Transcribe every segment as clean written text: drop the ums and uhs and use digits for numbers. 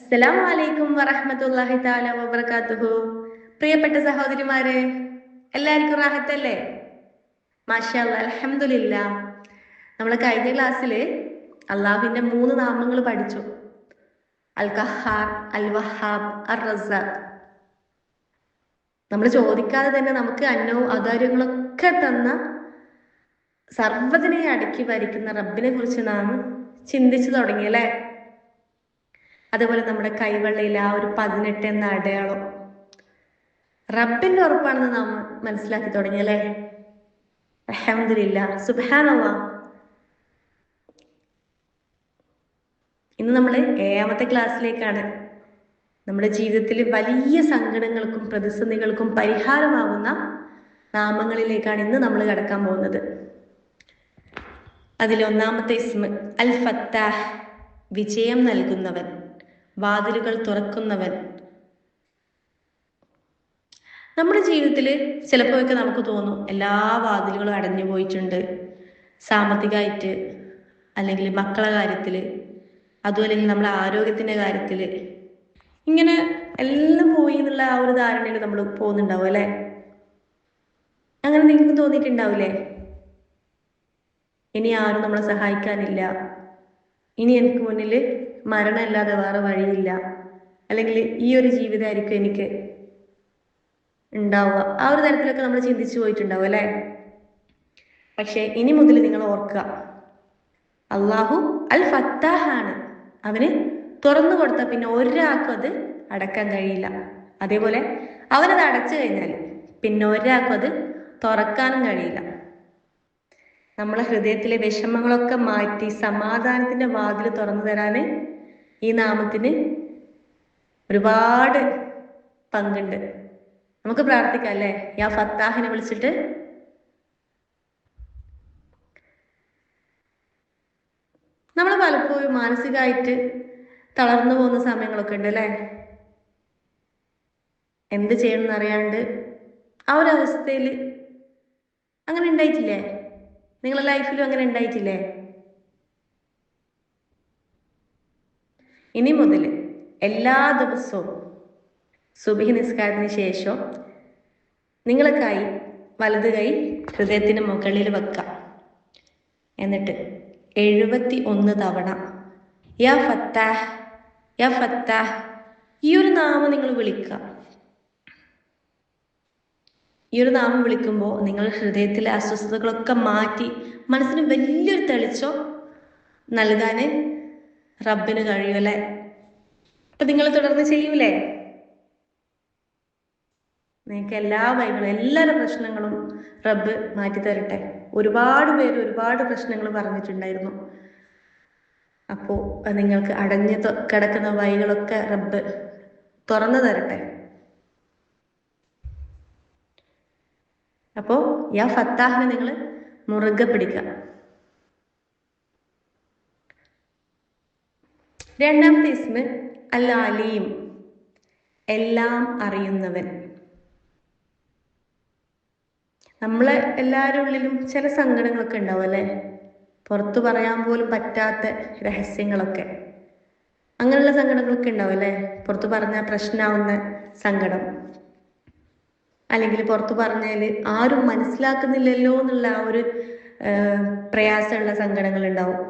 അസ്സലാമു അലൈക്കും വറഹ്മത്തുള്ളാഹി തആല വബറകാതുഹു. പ്രിയപ്പെട്ട സഹോദരിമാരെ, എല്ലാവർക്കും റാഹത്തല്ലേ? മാഷാ അല്ലാ, അൽഹംദുലില്ലാ. നമ്മൾ കഴിഞ്ഞ ക്ലാസ്സിൽ അള്ളാഹുവിന്റെ 3 നാമങ്ങൾ പഠിച്ചു: അൽ ഖഹാർ, അൽ വഹാബ്, അർ റസാഖ്. നമ്മൾ ചോദിക്കാതെ തന്നെ നമുക്ക് അന്നവും ആധാരങ്ങളൊക്കെ തന്ന സർവ്വതിനെ അടക്കി ഭരിക്കുന്ന റബ്ബിനെ കുറിച്ച് നാം ചിന്തിച്ചു തുടങ്ങി അല്ലേ? അതുപോലെ നമ്മുടെ കൈവെള്ളയിൽ ആ ഒരു 18 എന്ന അടയാളം റബ്ബിന്റെ ഉറപ്പാണെന്ന് നാം മനസ്സിലാക്കി തുടങ്ങി അല്ലേ? അൽഹംദുലില്ലാ, സുബ്ഹാനല്ലാഹ്. ഇന്ന് നമ്മൾ 7ാമത്തെ ക്ലാസ്സിലേക്കാണ്. നമ്മുടെ ജീവിതത്തിൽ വലിയ സങ്കടങ്ങൾക്കും പ്രതിസന്ധികൾക്കും പരിഹാരമാകുന്ന നാമങ്ങളിലേക്കാണ് ഇന്ന് നമ്മൾ കടക്കാൻ പോകുന്നത്. അതിൽ 1ാമത്തെ ഇസ്മ അൽ ഫത്താഹ്, വിജയം നൽകുന്നവൻ, വാതിലുകൾ തുറക്കുന്നവൻ. നമ്മുടെ ജീവിതത്തിൽ ചിലപ്പോഴൊക്കെ നമുക്ക് തോന്നും എല്ലാ വാതിലുകളും അടഞ്ഞു പോയിട്ടുണ്ട്, സാമ്പത്തികമായിട്ട്, അല്ലെങ്കിൽ മക്കളെ കാര്യത്തിൽ, അതുമല്ലെങ്കിൽ നമ്മളെ ആരോഗ്യത്തിന്റെ കാര്യത്തിൽ. ഇങ്ങനെ എല്ലാം പോയി എന്നുള്ള ആ ഒരു ധാരണയിൽ നമ്മൾ പോകുന്നുണ്ടാവും അല്ലേ? അങ്ങനെ നിങ്ങൾക്ക് തോന്നിയിട്ടുണ്ടാവില്ലേ? ഇനി ആരും നമ്മളെ സഹായിക്കാനില്ല, ഇനി എനിക്ക് മുന്നിൽ മരണമല്ലാതെ വേറെ വഴിയില്ല, അല്ലെങ്കിൽ ഈ ഒരു ജീവിതമായിരിക്കും എനിക്ക് ഉണ്ടാവുക. ആ ഒരു തരത്തിലൊക്കെ നമ്മൾ ചിന്തിച്ചു പോയിട്ടുണ്ടാവും അല്ലേ? പക്ഷെ ഇനി മുതൽ നിങ്ങൾ ഓർക്കുക, അള്ളാഹു അൽ ഫത്താഹാണ്. അവന് തുറന്നു കൊടുത്താൽ പിന്നെ ഒരാൾക്കും അത് അടക്കാൻ കഴിയില്ല. അതേപോലെ അവനത് അടച്ചു കഴിഞ്ഞാൽ പിന്നെ ഒരാൾക്കും അത് തുറക്കാനും കഴിയില്ല. നമ്മളെ ഹൃദയത്തിലെ വിഷമങ്ങളൊക്കെ മാറ്റി സമാധാനത്തിന്റെ വാതിൽ തുറന്നു തരാന് ഈ നാമത്തിന് ഒരുപാട് പങ്കുണ്ട്. നമുക്ക് പ്രാർത്ഥിക്കാം അല്ലേ? യാ ഫത്താഹിനെ വിളിച്ചിട്ട്. നമ്മൾ പലപ്പോഴും മാനസികമായിട്ട് തളർന്നു പോകുന്ന സമയങ്ങളൊക്കെ ഉണ്ട് അല്ലേ? എന്ത് ചെയ്യണമെന്ന് അറിയാണ്ട് ആ ഒരു അവസ്ഥയിൽ അങ്ങനെ ഉണ്ടായിട്ടില്ലേ? നിങ്ങളുടെ ലൈഫിലും അങ്ങനെ ഉണ്ടായിട്ടില്ലേ? ഇനി മുതൽ എല്ലാ ദിവസവും സുബ്ഹി നിസ്കാരത്തിന് ശേഷം നിങ്ങളെ കൈ, വലത് കൈ ഹൃദയത്തിന് മുകളിൽ വെക്കാം. എന്നിട്ട് 71 തവണ യാ ഫത്താഹ്, യാ ഫത്താഹ്, ഈ ഒരു നാമം നിങ്ങൾ വിളിക്കുക. ഈ ഒരു നാമം വിളിക്കുമ്പോൾ നിങ്ങൾ ഹൃദയത്തിലെ അസ്വസ്ഥതകളൊക്കെ മാറ്റി മനസ്സിന് വലിയൊരു തെളിച്ചം നൽകാൻ റബ്ബിന് കഴിയൂല്ലേ? അപ്പൊ നിങ്ങൾ തുടർന്ന് ചെയ്യൂലേ? നിങ്ങൾക്ക് എല്ലാ വൈകളും എല്ലാവരുടെ പ്രശ്നങ്ങളും റബ്ബ് മാറ്റി തരട്ടെ. ഒരുപാട് പേര് ഒരുപാട് പ്രശ്നങ്ങൾ പറഞ്ഞിട്ടുണ്ടായിരുന്നു. അപ്പോൾ നിങ്ങൾക്ക് അടഞ്ഞു കിടക്കുന്ന വഴികളൊക്കെ റബ്ബ് തുറന്നു തരട്ടെ. അപ്പോൾ യാ ഫത്താഹിനെ നിങ്ങൾ മുറുകെ പിടിക്കുക. 2ാമത്തെ ഇസ്മ അൽ അലീം, എല്ലാം അറിയുന്നവൻ. നമ്മളെ എല്ലാവരുടെ ഉള്ളിലും ചില സങ്കടങ്ങളൊക്കെ ഉണ്ടാവും അല്ലേ? പുറത്തു പറയാൻ പോലും പറ്റാത്ത രഹസ്യങ്ങളൊക്കെ, അങ്ങനെയുള്ള സങ്കടങ്ങളൊക്കെ ഉണ്ടാവും അല്ലേ? പുറത്തു പറഞ്ഞാൽ പ്രശ്നമാവുന്ന സങ്കടം, അല്ലെങ്കിൽ പുറത്തു പറഞ്ഞാൽ ആരും മനസ്സിലാക്കുന്നില്ലല്ലോ എന്നുള്ള ആ ഒരു പ്രയാസമുള്ള സങ്കടങ്ങൾ ഉണ്ടാവും.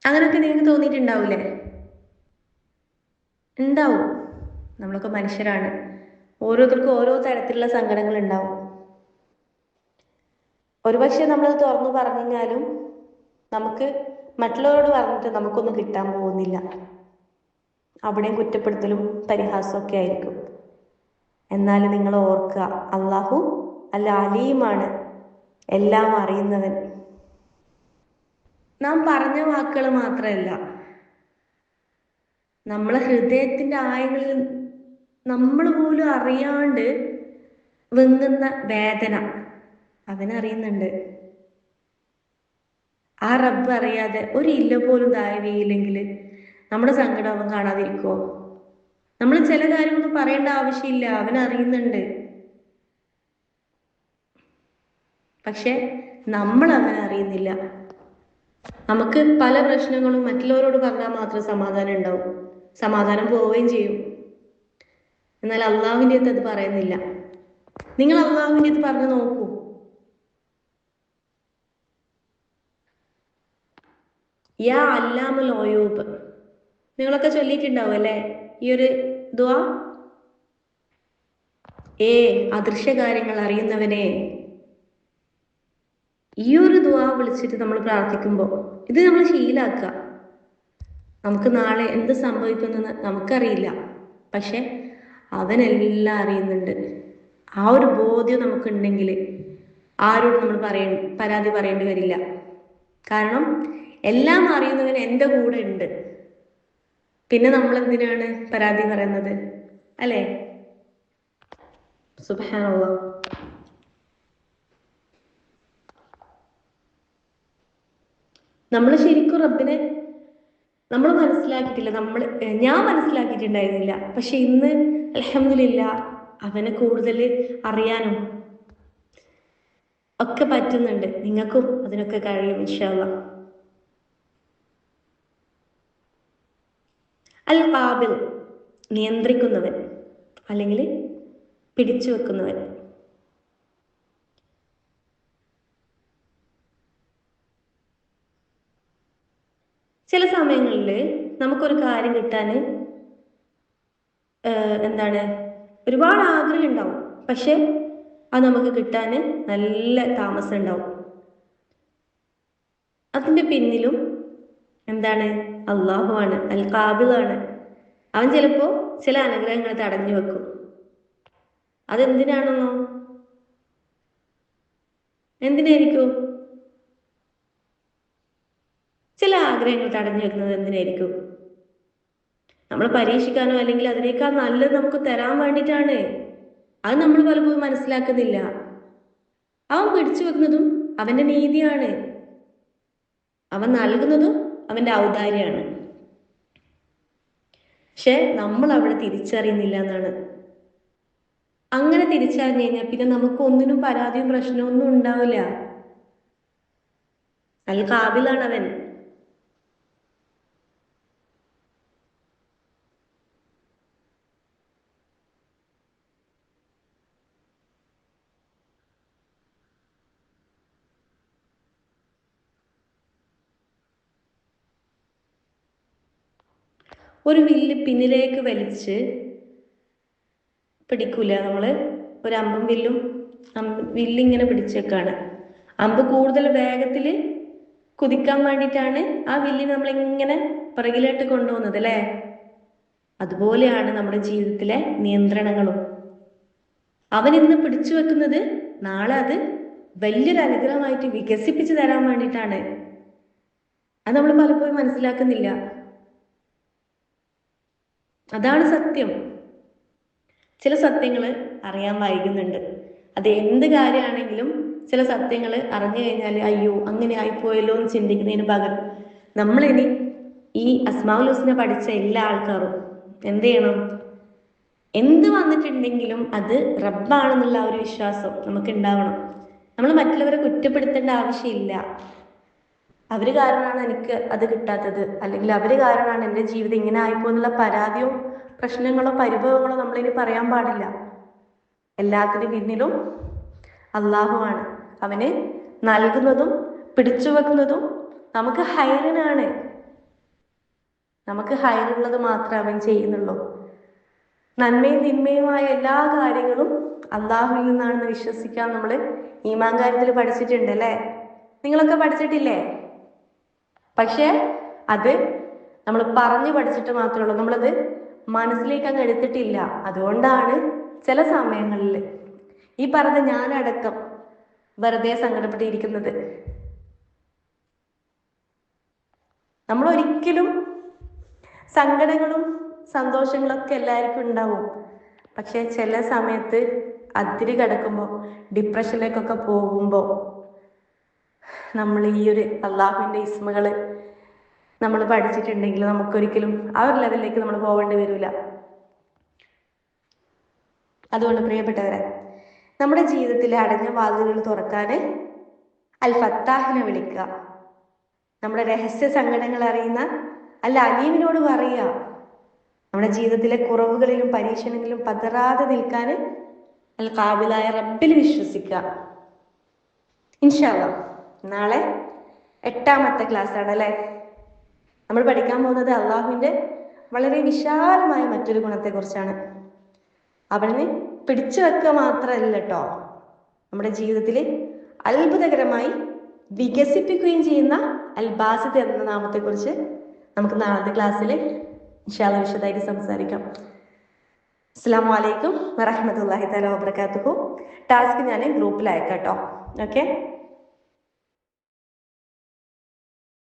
അങ്ങനെയൊക്കെ നിങ്ങൾക്ക് തോന്നിയിട്ടുണ്ടാവൂലേ? ഉണ്ടാവും. നമ്മളൊക്കെ മനുഷ്യരാണ്. ഓരോരുത്തർക്കും ഓരോ തരത്തിലുള്ള സങ്കടങ്ങൾ ഉണ്ടാവും. ഒരുപക്ഷെ നമ്മളത് തുറന്നു പറഞ്ഞു കഴിഞ്ഞാലും നമുക്ക് മറ്റുള്ളവരോട് പറഞ്ഞിട്ട് നമുക്കൊന്നും കിട്ടാൻ പോകുന്നില്ല. അവിടെയും കുറ്റപ്പെടുത്തലും പരിഹാസമൊക്കെ ആയിരിക്കും. എന്നാൽ നിങ്ങൾ ഓർക്കുക, അള്ളാഹു അൽ അലീമാണ്, എല്ലാം അറിയുന്നവൻ. നാം പറഞ്ഞ വാക്കുകൾ മാത്രമല്ല, നമ്മളെ ഹൃദയത്തിന്റെ ആഴങ്ങളിൽ നമ്മൾ പോലും അറിയാണ്ട് വെങ്ങുന്ന വേദന അവനറിയുന്നുണ്ട്. ആ റബ്ബ് അറിയാതെ ഒരു ഇല്ല പോലും ദായവയില്ലെങ്കിൽ നമ്മുടെ സങ്കടം അവൻ കാണാതിരിക്കുമോ? നമ്മൾ ചില കാര്യമൊന്നും പറയേണ്ട ആവശ്യമില്ല, അവനറിയുന്നുണ്ട്. പക്ഷെ നമ്മൾ അവനെ അറിയുന്നില്ല. നമുക്ക് പല പ്രശ്നങ്ങളും മറ്റുള്ളവരോട് പറഞ്ഞാൽ മാത്രം സമാധാനം ഉണ്ടാവും, സമാധാനം പോവുകയും ചെയ്യും. എന്നാൽ അള്ളാഹുവിൻ്റെ അടുത്ത് അത് പറയുന്നില്ല. നിങ്ങൾ അള്ളാഹുവിൻ്റെ അടുത്ത് പറഞ്ഞു നോക്കൂ. യാ അല്ലാമുൽ ഒയൂബ്, നിങ്ങളൊക്കെ ചൊല്ലിയിട്ടുണ്ടാവും അല്ലേ ഈ ഒരു ദുആ? അദൃശ്യ കാര്യങ്ങൾ അറിയുന്നവനെ. ഈ ഒരു ദുആ വിളിച്ചിട്ട് നമ്മൾ പ്രാർത്ഥിക്കുമ്പോൾ ഇത് നമ്മൾ ശീലാക്കുക. നമുക്ക് നാളെ എന്ത് സംഭവിക്കുമെന്ന് നമുക്കറിയില്ല, പക്ഷെ അവനെല്ലാം അറിയുന്നുണ്ട്. ആ ഒരു ബോധ്യം നമുക്കുണ്ടെങ്കിൽ ആരോടും നമ്മൾ പരാതി പറയേണ്ടി വരില്ല. കാരണം എല്ലാം അറിയുന്നവൻ എൻ്റെ കൂടെ ഉണ്ട്. പിന്നെ നമ്മൾ എന്തിനാണ് പരാതി പറയുന്നത്, അല്ലേ? സുബ്ഹാനല്ലാഹ്. നമ്മൾ ശരിക്കും റബ്ബിനെ നമ്മൾ മനസ്സിലാക്കിയിട്ടില്ല. ഞാൻ മനസ്സിലാക്കിയിട്ടുണ്ടായിരുന്നില്ല. പക്ഷെ ഇന്ന് അൽഹംദുലില്ലാഹ് അവനെ കൂടുതൽ അറിയാനും ഒക്കെ പറ്റുന്നുണ്ട്. നിങ്ങൾക്കും അതിനൊക്കെ കഴിയും ഇൻഷാ അല്ലാഹ്. അൽ ഖാബിൽ, നിയന്ത്രിക്കുന്നവൻ അല്ലെങ്കിൽ പിടിച്ചു വെക്കുന്നവൻ. ചില സമയങ്ങളിൽ നമുക്കൊരു കാര്യം കിട്ടാൻ ഒരുപാട് ആഗ്രഹം ഉണ്ടാവും, പക്ഷെ അത് നമുക്ക് കിട്ടാൻ നല്ല താമസം ഉണ്ടാവും. അതിൻ്റെ പിന്നിലും അള്ളാഹു ആണ്, അൽ ഖാബിലാണ്. അവൻ ചിലപ്പോൾ ചില അനുഗ്രഹങ്ങൾ തടഞ്ഞു വെക്കും. അതെന്തിനാണെന്നോ? എന്തിനായിരിക്കും ചില ആഗ്രഹങ്ങൾ തടഞ്ഞു വെക്കുന്നത്? എന്തിനായിരിക്കും? നമ്മൾ പരീക്ഷിക്കാനോ അല്ലെങ്കിൽ അതിനേക്കാൾ നല്ലത് നമുക്ക് തരാൻ വേണ്ടിയിട്ടാണ്. അത് നമ്മൾ പലപ്പോഴും മനസ്സിലാക്കുന്നില്ല. അവൻ പിടിച്ചു വെക്കുന്നതും അവന്റെ നീതിയാണ്, അവൻ നൽകുന്നതും അവന്റെ ഔദാര്യമാണ്. പക്ഷെ നമ്മൾ അവിടെ തിരിച്ചറിയുന്നില്ല എന്നാണ്. അങ്ങനെ തിരിച്ചറിഞ്ഞു കഴിഞ്ഞാൽ പിന്നെ നമുക്ക് ഒന്നിനും പരാതിയും പ്രശ്നവും ഒന്നും ഉണ്ടാവില്ല. അൽ ഖാബിലാണ് അവൻ. ഒരു വില്ല് പിന്നിലേക്ക് വലിച്ച് പിടിക്കൂല നമ്മള്. ഒരു അമ്പും വില്ലും വില്ലിങ്ങനെ പിടിച്ചേക്കാണ്. അമ്പ് കൂടുതൽ വേഗത്തിൽ കുതിക്കാൻ വേണ്ടിയിട്ടാണ് ആ വില്ലിനെ നമ്മളിങ്ങനെ പുറകിലോട്ട് കൊണ്ടുപോകുന്നത്, അല്ലേ? അതുപോലെയാണ് നമ്മുടെ ജീവിതത്തിലെ നിയന്ത്രണങ്ങളും. അവൻ ഇന്ന് പിടിച്ചു വെക്കുന്നത് നാളെ അത് വലിയൊരു അനുഗ്രഹമായിട്ട് വികസിപ്പിച്ചു തരാൻ വേണ്ടിയിട്ടാണ്. അത് നമ്മൾ പലപ്പോഴും മനസ്സിലാക്കുന്നില്ല. അതാണ് സത്യം. ചില സത്യങ്ങൾ അറിയാൻ വൈകുന്നുണ്ട്. അത് എന്ത് കാര്യമാണെങ്കിലും ചില സത്യങ്ങൾ അറിഞ്ഞു കഴിഞ്ഞാൽ അയ്യോ അങ്ങനെ ആയിപ്പോയല്ലോ എന്ന് ചിന്തിക്കുന്നതിന് പകരം നമ്മളിനി ഈ അസ്മാഉൽ ഹുസ്ന പഠിച്ച എല്ലാ ആൾക്കാരും എന്ത് ചെയ്യണം? എന്ത് വന്നിട്ടുണ്ടെങ്കിലും അത് റബ്ബാണെന്നുള്ള ഒരു വിശ്വാസം നമുക്ക് ഉണ്ടാവണം. നമ്മൾ മറ്റുള്ളവരെ കുറ്റപ്പെടുത്തേണ്ട ആവശ്യമില്ല. അവര് കാരണമാണ് എനിക്ക് അത് കിട്ടാത്തത്, അല്ലെങ്കിൽ അവര് കാരണമാണ് എൻ്റെ ജീവിതം ഇങ്ങനെ ആയിപ്പോന്നുള്ള പരാതിയോ പ്രശ്നങ്ങളോ പരിഭവങ്ങളോ നമ്മളിനി പറയാൻ പാടില്ല. എല്ലാത്തിനും പിന്നിലും അള്ളാഹുവാണ്. അവന് നൽകുന്നതും പിടിച്ചു വെക്കുന്നതും നമുക്ക് ഹൈറിനാണ്. നമുക്ക് ഹൈറുള്ളത് മാത്രമേ അവൻ ചെയ്യുന്നുള്ളൂ. നന്മയും തിന്മയുമായ എല്ലാ കാര്യങ്ങളും അള്ളാഹുവിൽ നിന്നാണെന്ന് വിശ്വസിക്കാൻ നമ്മൾ ഈമാൻ കാര്യത്തിൽ പഠിച്ചിട്ടുണ്ട്, അല്ലേ? നിങ്ങളൊക്കെ പഠിച്ചിട്ടില്ലേ? പക്ഷെ അത് നമ്മൾ പറഞ്ഞു പഠിച്ചിട്ട് മാത്രമേ ഉള്ളൂ, നമ്മളത് മനസ്സിലേക്ക് അങ്ങ് എടുത്തിട്ടില്ല. അതുകൊണ്ടാണ് ചില സമയങ്ങളിൽ ഈ പറഞ്ഞ ഞാനടക്കം വെറുതെ സങ്കടപ്പെട്ടിരിക്കുന്നത്. നമ്മൾ ഒരിക്കലും സങ്കടങ്ങളും സന്തോഷങ്ങളൊക്കെ എല്ലാവർക്കും ഉണ്ടാവും. പക്ഷെ ചില സമയത്ത് അതിര് കിടക്കുമ്പോൾ ഡിപ്രഷനിലേക്കൊക്കെ പോകുമ്പോൾ നമ്മൾ ഈ ഒരു അള്ളാഹുവിൻ്റെ ഇസ്മുകൾ നമ്മൾ പഠിച്ചിട്ടുണ്ടെങ്കിൽ നമുക്കൊരിക്കലും ആ ഒരു ലെവലിലേക്ക് നമ്മൾ പോകേണ്ടി വരില്ല. അതുകൊണ്ട് പ്രിയപ്പെട്ടവരെ, നമ്മുടെ ജീവിതത്തിലെ അടഞ്ഞ വാതിലുകൾ തുറക്കാൻ അൽ ഫത്താഹിനെ വിളിക്കുക. നമ്മുടെ രഹസ്യ സങ്കടങ്ങൾ അറിയുന്ന അല്ല അലീമിനോട് പറയുക, നമ്മുടെ ജീവിതത്തിലെ കുറവുകളിലും പരീക്ഷണങ്ങളിലും പതറാതെ നിൽക്കാൻ അൽ ഖാബിലായ റബ്ബിൽ വിശ്വസിക്കുക. ഇൻഷാ അല്ലാഹ് നാളെ 8ാമത്തെ ക്ലാസ് ആണ് അല്ലേ. നമ്മൾ പഠിക്കാൻ പോകുന്നത് അള്ളാഹുവിൻ്റെ വളരെ വിശാലമായ മറ്റൊരു ഗുണത്തെക്കുറിച്ചാണ്. അവനെ പിടിച്ചു വെക്കുക മാത്രമല്ല കേട്ടോ, നമ്മുടെ ജീവിതത്തിൽ അത്ഭുതകരമായി വികസിപ്പിക്കുകയും ചെയ്യുന്ന അൽ ബാസിത്ത് എന്ന നാമത്തെക്കുറിച്ച് നമുക്ക് നാളത്തെ ക്ലാസ്സിൽ ഇൻഷാ അല്ലാഹ് വിശദമായിട്ട് സംസാരിക്കാം. അസ്സലാമു അലൈക്കും വറഹ്മത്തുള്ളാഹി തആല വബറകാതുഹു. ടാസ്ക് ഞാൻ ഗ്രൂപ്പിൽ അയക്കാം കേട്ടോ. ഓക്കെ.